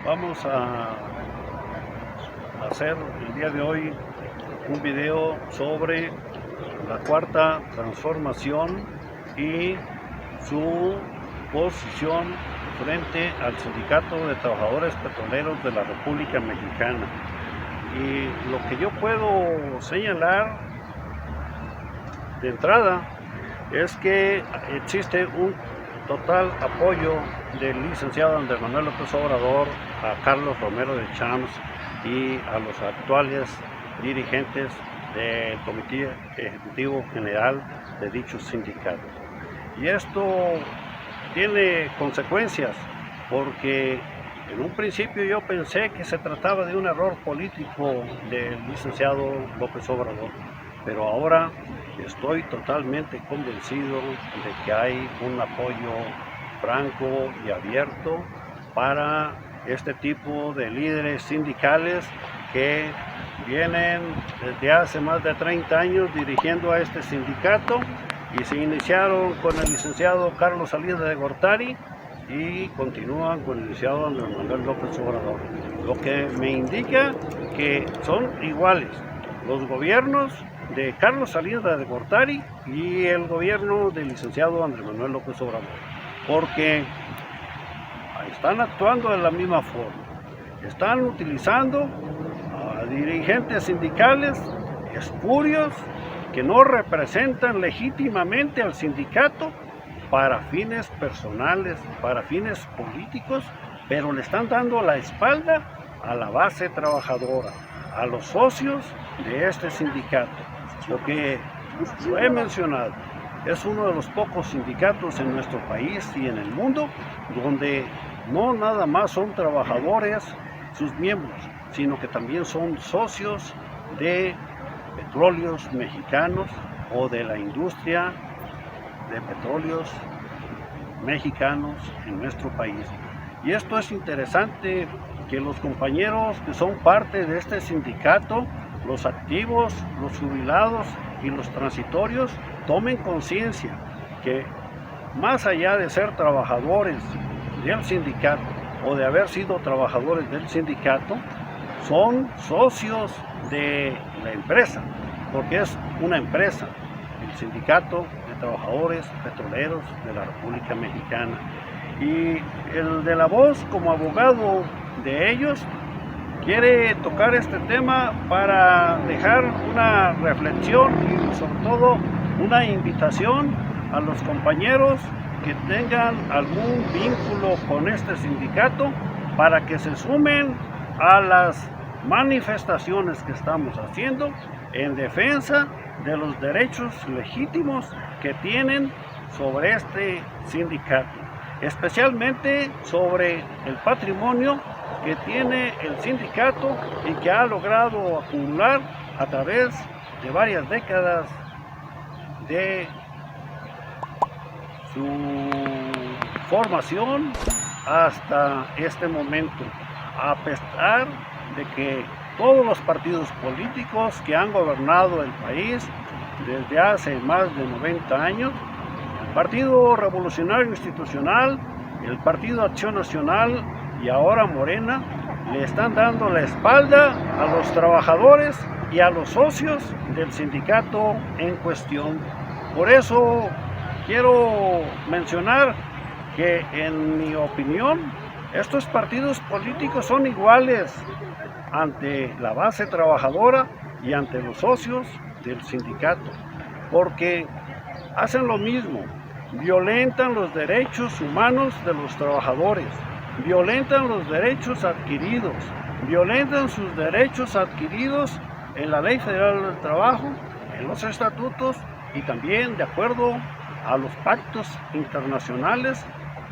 Vamos a hacer el día de hoy un video sobre la cuarta transformación y su posición frente al Sindicato de Trabajadores Petroleros de la República Mexicana. Y lo que yo puedo señalar de entrada es que existe un total apoyo del licenciado Andrés Manuel López Obrador a Carlos Romero de Champs y a los actuales dirigentes del Comité Ejecutivo General de dichos sindicatos. Y esto tiene consecuencias porque en un principio yo pensé que se trataba de un error político del licenciado López Obrador, pero ahora estoy totalmente convencido de que hay un apoyo franco y abierto para este tipo de líderes sindicales que vienen desde hace más de 30 años dirigiendo a este sindicato y se iniciaron con el licenciado Carlos Salinas de Gortari y continúan con el licenciado Andrés Manuel López Obrador, lo que me indica que son iguales los gobiernos de Carlos Salinas de Gortari y el gobierno del licenciado Andrés Manuel López Obrador, porque están actuando de la misma forma, están utilizando a dirigentes sindicales espurios que no representan legítimamente al sindicato para fines personales, para fines políticos, pero le están dando la espalda a la base trabajadora, a los socios de este sindicato. Lo que lo he mencionado, es uno de los pocos sindicatos en nuestro país y en el mundo donde no nada más son trabajadores sus miembros, sino que también son socios de petróleos mexicanos o de la industria de petróleos mexicanos en nuestro país. Y esto es interesante, que los compañeros que son parte de este sindicato, los activos, los jubilados y los transitorios, tomen conciencia que más allá de ser trabajadores del sindicato o de haber sido trabajadores del sindicato, son socios de la empresa, porque es una empresa, el Sindicato de Trabajadores Petroleros de la República Mexicana. Y el de la voz, como abogado de ellos, quiere tocar este tema para dejar una reflexión y sobre todo una invitación a los compañeros que tengan algún vínculo con este sindicato para que se sumen a las manifestaciones que estamos haciendo en defensa de los derechos legítimos que tienen sobre este sindicato, especialmente sobre el patrimonio que tiene el sindicato y que ha logrado acumular a través de varias décadas de su formación hasta este momento, a pesar de que todos los partidos políticos que han gobernado el país desde hace más de 90 años, el Partido Revolucionario Institucional, el Partido Acción Nacional y ahora Morena, le están dando la espalda a los trabajadores y a los socios del sindicato en cuestión. Por eso quiero mencionar que, en mi opinión, estos partidos políticos son iguales ante la base trabajadora y ante los socios del sindicato, porque hacen lo mismo, violentan los derechos humanos de los trabajadores, violentan los derechos adquiridos, violentan sus derechos adquiridos en la Ley Federal del Trabajo, en los estatutos y también de acuerdo a los pactos internacionales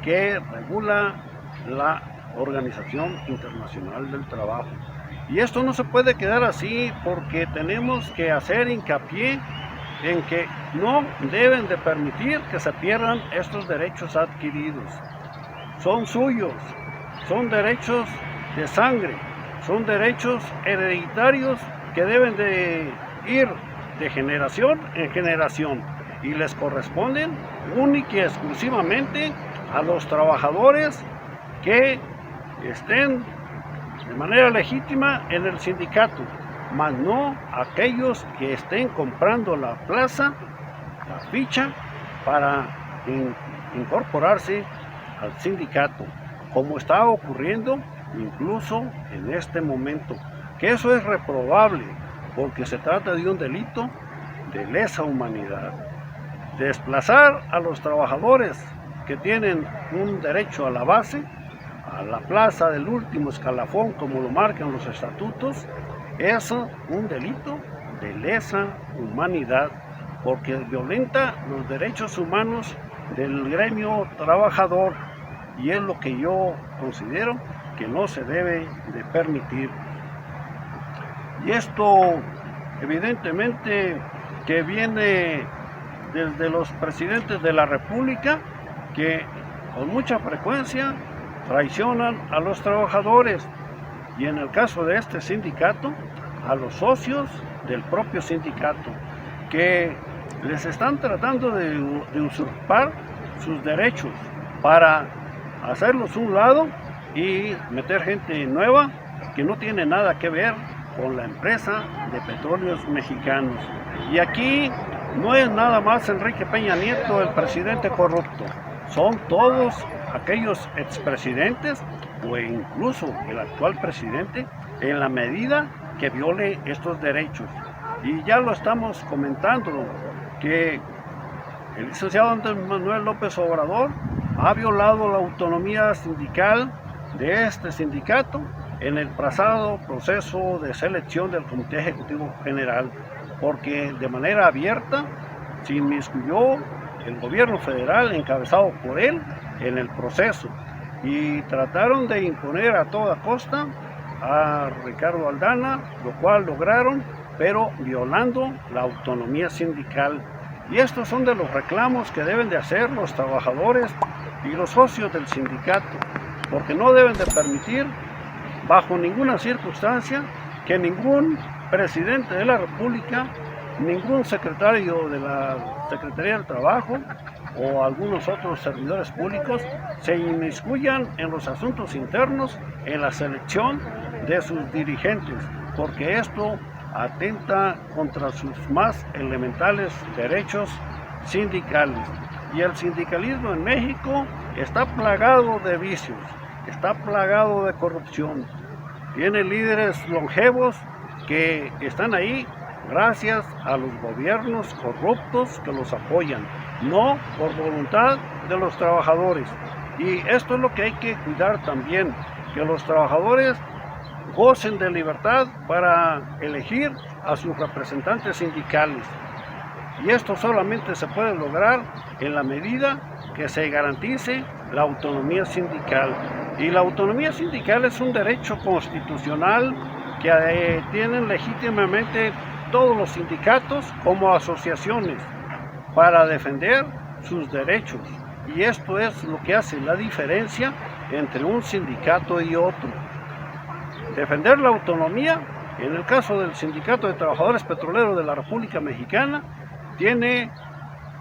que regula la Organización Internacional del Trabajo. Y esto no se puede quedar así, porque tenemos que hacer hincapié en que no deben de permitir que se pierdan estos derechos adquiridos. Son suyos, son derechos de sangre, son derechos hereditarios que deben de ir de generación en generación y les corresponden única y exclusivamente a los trabajadores que estén de manera legítima en el sindicato, mas no aquellos que estén comprando la plaza, la ficha, para incorporarse al sindicato, como está ocurriendo incluso en este momento, que eso es reprobable, porque se trata de un delito de lesa humanidad. Desplazar a los trabajadores que tienen un derecho a la base, a la plaza del último escalafón, como lo marcan los estatutos, es un delito de lesa humanidad, porque violenta los derechos humanos del gremio trabajador, y es lo que yo considero que no se debe de permitir. Y esto evidentemente que viene desde los presidentes de la República, que con mucha frecuencia traicionan a los trabajadores, y en el caso de este sindicato, a los socios del propio sindicato, que les están tratando de usurpar sus derechos para hacerlos a un lado y meter gente nueva que no tiene nada que ver con la empresa de Petróleos Mexicanos. Y aquí no es nada más Enrique Peña Nieto el presidente corrupto, son todos aquellos expresidentes o incluso el actual presidente, en la medida que viole estos derechos. Y ya lo estamos comentando, que el licenciado Andrés Manuel López Obrador ha violado la autonomía sindical de este sindicato en el pasado proceso de selección del Comité Ejecutivo General, porque de manera abierta se inmiscuyó el gobierno federal encabezado por él en el proceso, y trataron de imponer a toda costa a Ricardo Aldana, lo cual lograron, pero violando la autonomía sindical. Y estos son de los reclamos que deben de hacer los trabajadores y los socios del sindicato, porque no deben de permitir bajo ninguna circunstancia que ningún presidente de la República, ningún secretario de la Secretaría del Trabajo o algunos otros servidores públicos se inmiscuyan en los asuntos internos, en la selección de sus dirigentes, porque esto atenta contra sus más elementales derechos sindicales. Y el sindicalismo en México está plagado de vicios, está plagado de corrupción. Tiene líderes longevos que están ahí gracias a los gobiernos corruptos que los apoyan, no por voluntad de los trabajadores. Y esto es lo que hay que cuidar también, que los trabajadores gocen de libertad para elegir a sus representantes sindicales. Y esto solamente se puede lograr en la medida que se garantice la autonomía sindical. Y la autonomía sindical es un derecho constitucional que tienen legítimamente todos los sindicatos como asociaciones para defender sus derechos. Y esto es lo que hace la diferencia entre un sindicato y otro. Defender la autonomía, en el caso del Sindicato de Trabajadores Petroleros de la República Mexicana, tiene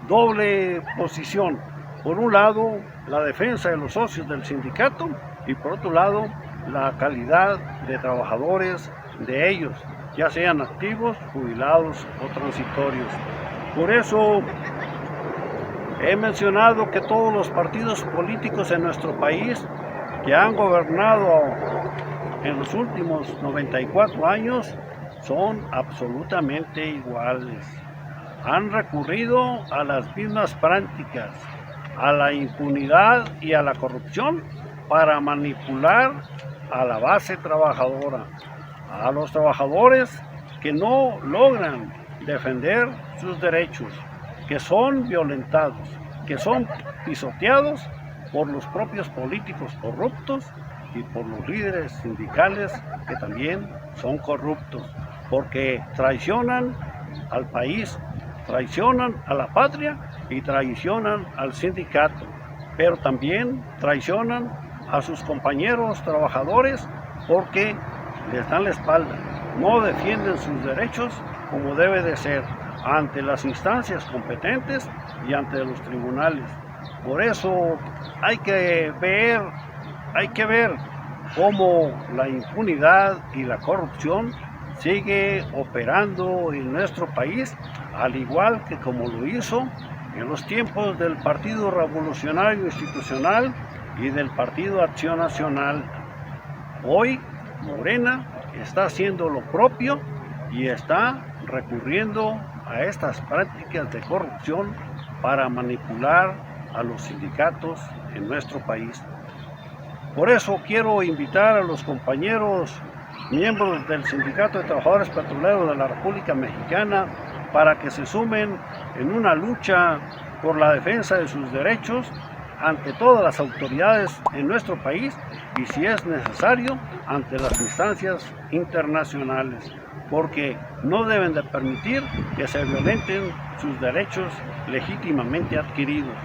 doble posición. Por un lado, la defensa de los socios del sindicato, y por otro lado, la calidad de trabajadores de ellos, ya sean activos, jubilados o transitorios. Por eso he mencionado que todos los partidos políticos en nuestro país que han gobernado en los últimos 94 años son absolutamente iguales. Han recurrido a las mismas prácticas, a la impunidad y a la corrupción para manipular a la base trabajadora, a los trabajadores que no logran defender sus derechos, que son violentados, que son pisoteados por los propios políticos corruptos y por los líderes sindicales que también son corruptos, porque traicionan al país, traicionan a la patria y traicionan al sindicato, pero también traicionan a sus compañeros trabajadores porque les dan la espalda, no defienden sus derechos como debe de ser ante las instancias competentes y ante los tribunales. Por eso hay que ver cómo la impunidad y la corrupción sigue operando en nuestro país, al igual que como lo hizo en los tiempos del Partido Revolucionario Institucional y del Partido Acción Nacional. Hoy Morena está haciendo lo propio y está recurriendo a estas prácticas de corrupción para manipular a los sindicatos en nuestro país. Por eso quiero invitar a los compañeros miembros del Sindicato de Trabajadores Petroleros de la República Mexicana para que se sumen en una lucha por la defensa de sus derechos ante todas las autoridades en nuestro país y, si es necesario, ante las instancias internacionales, porque no deben de permitir que se violenten sus derechos legítimamente adquiridos.